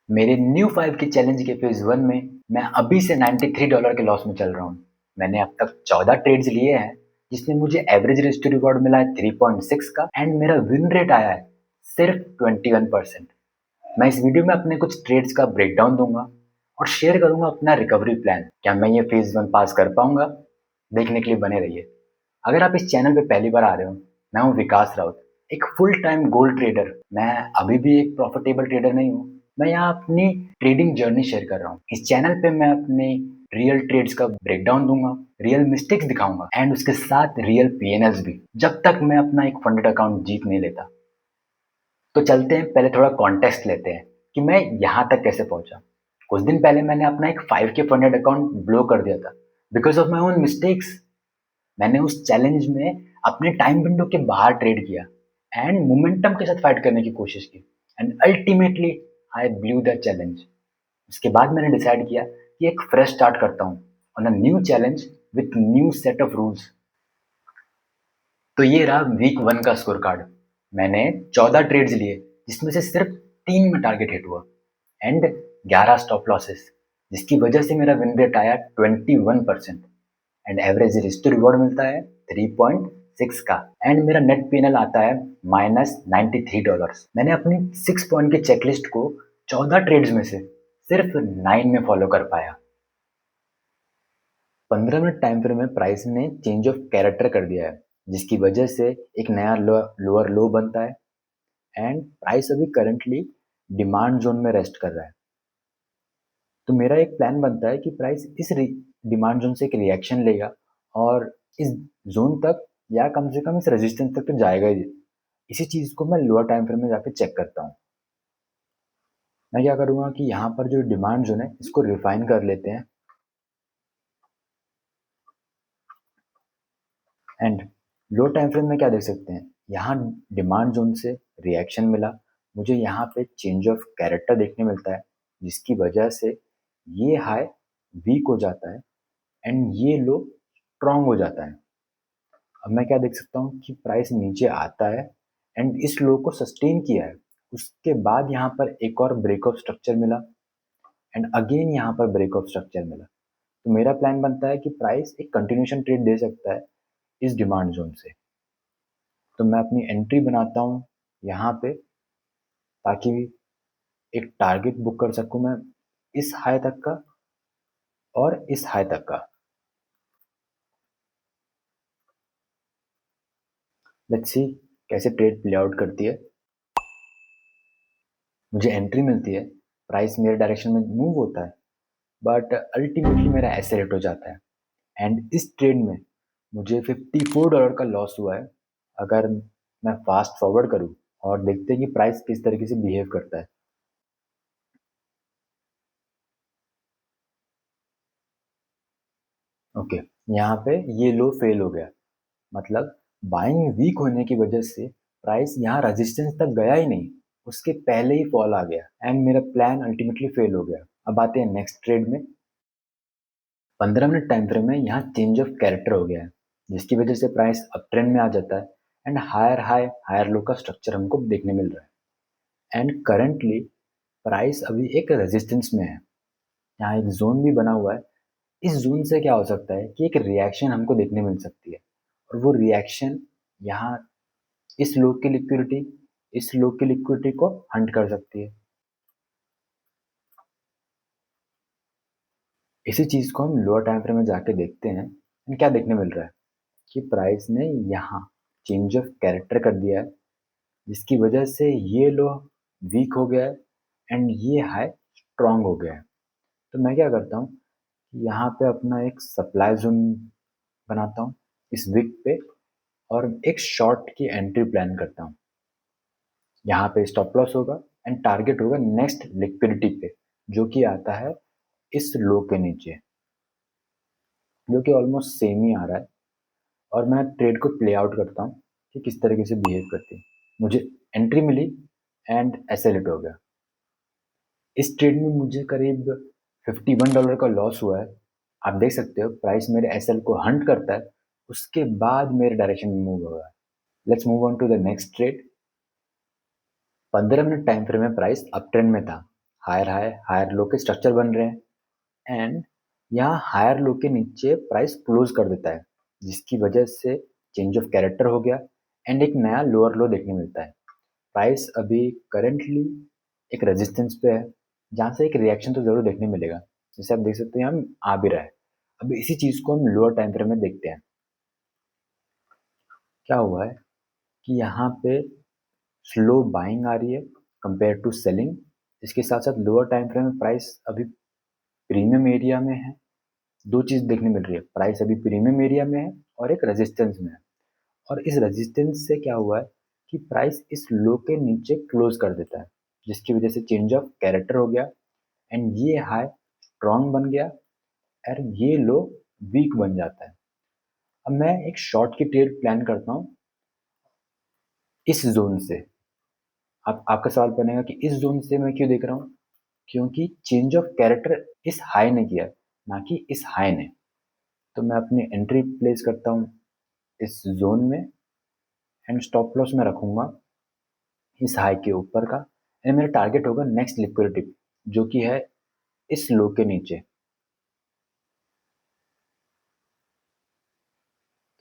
मेरे न्यू 5 के चैलेंज के फेज 1 में मैं अभी से $93 के लॉस में चल रहा हूँ। मैंने अब तक 14 ट्रेड्स लिए हैं, जिसमें मुझे एवरेज रिस्क टू रिवॉर्ड मिला है 3.6 का एंड मेरा विन रेट आया है सिर्फ 21%। मैं इस वीडियो में अपने कुछ ट्रेड्स का ब्रेकडाउन दूंगा और शेयर करूंगा अपना रिकवरी प्लान। क्या मैं ये फेज 1 पास कर पाऊंगा? देखने के लिए बने रहिए। अगर आप इस चैनल पे पहली बार आ रहे हो, मैं हूँ विकास राउत, एक फुल टाइम गोल्ड ट्रेडर। मैं अभी भी एक प्रॉफिटेबल ट्रेडर नहीं हूँ। मैं यहाँ अपनी ट्रेडिंग जर्नी शेयर कर रहा हूँ। इस चैनल पे मैं अपने रियल ट्रेड्स का ब्रेकडाउन दूंगा, रियल मिस्टेक्स दिखाऊंगा एंड उसके साथ रियल पीएनएल्स भी, जब तक मैं अपना एक फंडेड अकाउंट जीत नहीं लेता। तो चलते हैं, पहले थोड़ा कॉन्टेक्स्ट लेते हैं कि मैं यहाँ तक कैसे पहुंचा। कुछ दिन पहले मैंने अपना एक 5K फंडेड अकाउंट ब्लो कर दिया था because of my own mistakes. मैंने उस चैलेंज में अपने टाइम विंडो के बाहर ट्रेड किया एंड मोमेंटम के साथ फाइट करने की कोशिश की and ultimately I blue the challenge. उसके बाद मैंने डिसाइड किया कि एक फ्रेश स्टार्ट करता हूँ on a new challenge with new set of rules. तो ये रहा वीक 1 का स्कोर कार्ड। मैंने 14 ट्रेड्स लिए, जिसमें से सिर्फ 3 में टारगेट हिट हुआ एंड 11 स्टॉप लॉसेस, जिसकी वजह से मेरा विन रेट आया 21% and average risk to reward मिलता है 3.6 का एंड मेरा नेट पीएनएल आता है -$93। मैंने अपनी 6 पॉइंट की चेकलिस्ट को 14 ट्रेड्स में से सिर्फ 9 में फॉलो कर पाया। 15 मिनट टाइम फ्रेम में प्राइस ने चेंज ऑफ कैरेक्टर कर दिया है, जिसकी वजह से एक नया लोअर लो बनता है एंड प्राइस अभी करंटली डिमांड जोन में रेस्ट कर रहा है। तो मेरा एक प्लान बनता है कि प्राइस इस डिमांड जोन से एक रिएक्शन लेगा और इस जोन तक या कम से कम इस रेजिस्टेंस तक तो जाएगा ही। इसी चीज़ को मैं लोअर टाइम फ्रेम में जाके चेक करता हूँ। मैं क्या करूँगा कि यहाँ पर जो डिमांड जोन है इसको रिफाइन कर लेते हैं एंड लो टाइम फ्रेम में क्या देख सकते हैं, यहाँ डिमांड जोन से रिएक्शन मिला, मुझे यहाँ पे चेंज ऑफ कैरेक्टर देखने मिलता है, जिसकी वजह से ये हाई वीक हो जाता है एंड ये लो स्ट्रॉन्ग हो जाता है। अब मैं क्या देख सकता हूँ कि प्राइस नीचे आता है एंड इस लो को सस्टेन किया है। उसके बाद यहाँ पर एक और ब्रेक ऑफ स्ट्रक्चर मिला एंड अगेन यहाँ पर ब्रेक ऑफ स्ट्रक्चर मिला। तो मेरा प्लान बनता है कि प्राइस एक कंटिन्यूशन ट्रेड दे सकता है इस डिमांड जोन से। तो मैं अपनी एंट्री बनाता हूँ यहाँ पे, ताकि एक टारगेट बुक कर सकूँ मैं इस हाई तक का और इस हाई तक का। लेट्स सी कैसे ट्रेड प्ले आउट करती है। मुझे एंट्री मिलती है, प्राइस मेरे डायरेक्शन में मूव होता है, बट अल्टीमेटली मेरा ऐसे रेट हो जाता है एंड इस ट्रेड में मुझे $54 का लॉस हुआ है। अगर मैं फास्ट फॉरवर्ड करूँ और देखते हैं कि प्राइस किस तरीके से बिहेव करता है। ओके, यहाँ पे ये लो फेल हो गया, मतलब बाइंग वीक होने की वजह से प्राइस यहाँ रेजिस्टेंस तक गया ही नहीं, उसके पहले ही फॉल आ गया एंड मेरा प्लान अल्टीमेटली फेल हो गया। अब आते हैं नेक्स्ट ट्रेड में। 15 मिनट टाइम फ्रेम में यहाँ चेंज ऑफ कैरेक्टर हो गया है, जिसकी वजह से प्राइस अप ट्रेंड में आ जाता है and higher high higher low का स्ट्रक्चर हमको देखने मिल रहा है एंड करंटली प्राइस अभी एक रेजिस्टेंस में है। यहाँ एक जोन भी बना हुआ है। इस जोन से क्या हो सकता है कि एक रिएक्शन हमको देखने मिल सकती है और वो रिएक्शन यहाँ इस लो की लिक्विडिटी को हंट कर सकती है। इसी चीज़ को हम लोअर टाइम फ्रेम में जाके देखते हैं एंड क्या देखने मिल रहा है कि प्राइस ने यहाँ चेंज ऑफ कैरेक्टर कर दिया है, जिसकी वजह से ये लो वीक हो गया है एंड ये हाई स्ट्रांग हो गया है। तो मैं क्या करता हूँ, यहाँ पे अपना एक सप्लाई जोन बनाता हूँ इस विक पे और एक शॉर्ट की एंट्री प्लान करता हूँ। यहाँ पे स्टॉप लॉस होगा एंड टारगेट होगा नेक्स्ट लिक्विडिटी पे, जो कि आता है इस लो के नीचे, जो कि ऑलमोस्ट सेम ही आ रहा है। और मैं ट्रेड को प्ले आउट करता हूँ कि किस तरीके से बिहेव करती है। मुझे एंट्री मिली एंड एसएल हिट हो गया। इस ट्रेड में मुझे करीब $51 का लॉस हुआ है। आप देख सकते हो प्राइस मेरे एसएल को हंट करता है, उसके बाद मेरे डायरेक्शन में मूव हो रहा है। Let's move on to the next trade. 15 minute time frame में प्राइस अप ट्रेंड में था हायर हाई हायर लो के स्ट्रक्चर बन रहे हैं एंड यहाँ हायर लो के नीचे प्राइस क्लोज कर देता है, जिसकी वजह से चेंज ऑफ कैरेक्टर हो गया एंड एक नया लोअर लो देखने मिलता है। प्राइस अभी करेंटली एक रेजिस्टेंस पे है, जहाँ से एक रिएक्शन तो ज़रूर देखने मिलेगा। जैसे आप देख सकते हैं हम आ भी रहा है। अब इसी चीज़ को हम लोअर टाइम फ्रेम में देखते हैं। क्या हुआ है कि यहाँ पे स्लो बाइंग आ रही है कंपेयर टू सेलिंग। इसके साथ साथ लोअर टाइम फ्रेम में प्राइस अभी प्रीमियम एरिया में है। दो चीज़ देखने मिल रही है, प्राइस अभी प्रीमियम एरिया में है और एक रेजिस्टेंस में है। और इस रेजिस्टेंस से क्या हुआ है कि प्राइस इस लो के नीचे क्लोज कर देता है, जिसकी वजह से चेंज ऑफ कैरेक्टर हो गया एंड ये हाई स्ट्रॉन्ग बन गया और ये लो वीक बन जाता है। अब मैं एक शॉर्ट की ट्रेड प्लान करता हूँ इस जोन से। आपका सवाल बनेगा कि इस जोन से मैं क्यों देख रहा हूँ, क्योंकि चेंज ऑफ कैरेक्टर इस हाई ने किया, ना कि इस हाई ने। तो मैं अपनी एंट्री प्लेस करता हूँ इस जोन में एंड स्टॉप लॉस में रखूंगा इस हाई के ऊपर का एंड मेरा टारगेट होगा नेक्स्ट लिक्विडिटी, जो कि है इस लो के नीचे।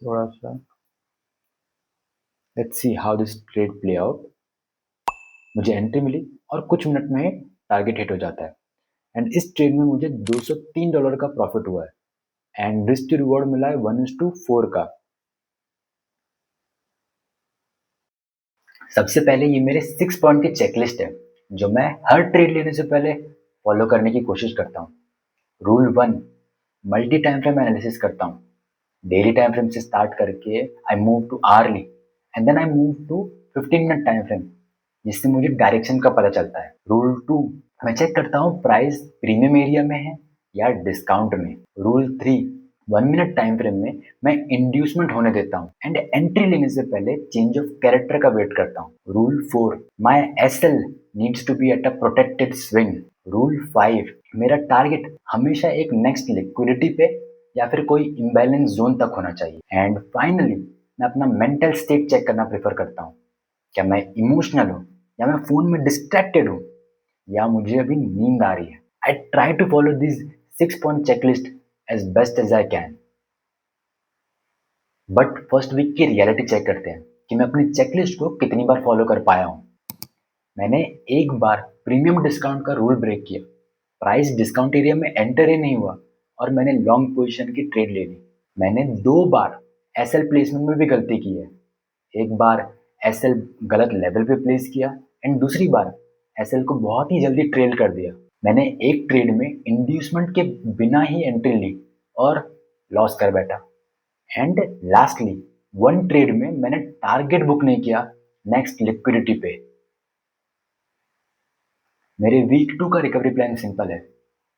थोड़ा सा let's see how this trade play out. मुझे एंट्री मिली और कुछ मिनट में ही टारगेट हिट हो जाता है एंड इस ट्रेड में मुझे $203 का प्रॉफिट हुआ है एंड रिस्क टू रिवॉर्ड मिला है 1:4 का। सबसे पहले ये मेरे 6 पॉइंट की चेकलिस्ट है, जो मैं हर ट्रेड लेने से पहले फॉलो करने की कोशिश करता हूँ। Rule 1, multi time frame analysis करता हूँ। डेली टाइम फ्रेम से स्टार्ट करके I move to hourly and then I move to 15 minute time frame, जिससे मुझे डायरेक्शन का पता चलता है। रूल 2, मैं चेक करता हूँ प्राइस प्रीमियम एरिया में है या डिस्काउंट में। रूल 3, 1 मिनट टाइम फ्रेम में मैं इंड्यूसमेंट होने देता हूँ एंड एंट्री लेने से पहले चेंज ऑफ कैरेक्टर का वेट करता हूँ। Rule 4, my SL needs to be at a protected swing. Rule 5, मेरा टारगेट हमेशा एक नेक्स्ट लिक्विडिटी पे या फिर कोई इम्बैलेंस जोन तक होना चाहिए। एंड फाइनली मैं अपना मेंटल स्टेट चेक करना प्रेफर करता हूँ। क्या मैं इमोशनल हूँ, या मैं फोन में डिस्ट्रैक्टेड हूँ, या मुझे अभी नींद आ रही है। I try to follow this 6 point checklist as best as I can. But first week की रियलिटी चेक करते हैं कि मैं अपनी चेकलिस्ट को कितनी बार फॉलो कर पाया हूँ। मैंने एक बार प्रीमियम डिस्काउंट का रूल ब्रेक किया, प्राइस डिस्काउंट एरिया में एंटर ही नहीं हुआ और मैंने लॉन्ग पोजीशन की ट्रेड ले ली। मैंने 2 बार एसएल प्लेसमेंट में भी गलती की है। एक बार एसएल गलत लेवल पे प्लेस किया एंड दूसरी बार एसएल को बहुत ही जल्दी ट्रेल कर दिया। मैंने एक ट्रेड में इंड्यूसमेंट के बिना ही एंट्री ली और लॉस कर बैठा। एंड लास्टली वन ट्रेड में मैंने टारगेट बुक नहीं किया नेक्स्ट लिक्विडिटी पे। मेरे वीक 2 का रिकवरी प्लान सिंपल है,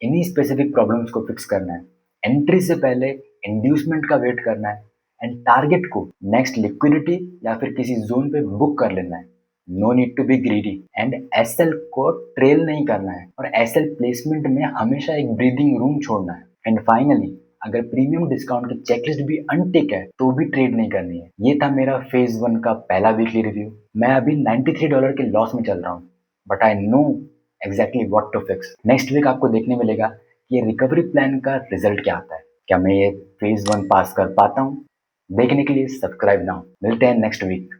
इन्हीं स्पेसिफिक प्रॉब्लम्स को फिक्स करना है। एंट्री से पहले इंड्यूसमेंट का वेट करना है एंड टारगेट को नेक्स्ट लिक्विडिटी या फिर किसी जोन पे बुक कर लेना है। No need to be greedy and SL को ट्रेल नहीं करना है और एसएल प्लेसमेंट में हमेशा एक ब्रीदिंग रूम छोड़ना है। एंड फाइनली अगर प्रीमियम डिस्काउंट की चेकलिस्ट भी अनटिक है तो भी ट्रेड नहीं करनी है। ये था मेरा फेज 1 का पहला वीकली रिव्यू। मैं अभी $93 के लॉस में चल रहा हूँ, but I know exactly what to fix. Next week आपको देखने मिलेगा कि ये रिकवरी प्लान का रिजल्ट क्या आता है। क्या मैं ये फेज 1 पास कर पाता हूँ? देखने के लिए सब्सक्राइब नाउ। मिलते हैं नेक्स्ट वीक।